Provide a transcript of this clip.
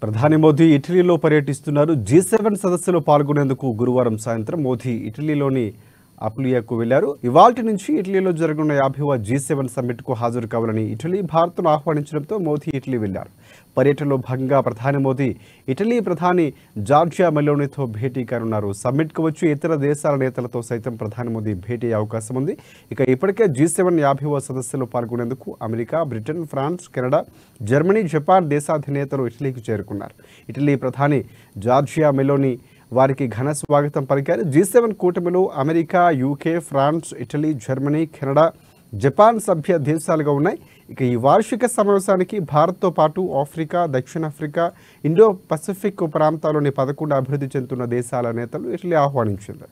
ప్రధాని మోదీ ఇటలీలో పర్యటిస్తున్నారు. G7 సదస్సులో పాల్గొనేందుకు గురువారం సాయంత్రం మోదీ ఇటలీలోని అపులియాకు వెళ్లారు. ఇవాల్టి నుంచి ఇటలీలో జరగనున్న 50వ G7 సమ్మిట్కు హాజరు కావాలని ఇటలీ భారత్ను ఆహ్వానించడంతో మోదీ ఇటలీ వెళ్లారు. పర్యటనలో భాగంగా ప్రధాని మోదీ ఇటలీ ప్రధాని జార్జియా మెలోనీతో భేటీ కానున్నారు. సమ్మిట్కు వచ్చి ఇతర దేశాల నేతలతో సైతం ప్రధాని మోదీ భేటీ అయ్యే అవకాశం ఉంది. ఇక ఇప్పటికే G7 50వ సదస్సులో పాల్గొనేందుకు America, Britain, France, Canada, Germany, Japan దేశాధినేతలు ఇటలీకి చేరుకున్నారు. ఇటలీ ప్రధాని జార్జియా మెలోనీ వారికి ఘన స్వాగతం పలికారు. G7 కూటమిలో America, UK, France, Italy, Germany, Canada, Japan సభ్య దేశాలుగా ఉన్నాయి. ఇక ఈ వార్షిక సమావేశానికి భారత్తో పాటు ఆఫ్రికా, దక్షిణాఫ్రికా, ఇండో పసిఫిక్ ప్రాంతాల్లోని 11 అభివృద్ధి చెందుతున్న దేశాల నేతలు ఇటలీ ఆహ్వానించారు.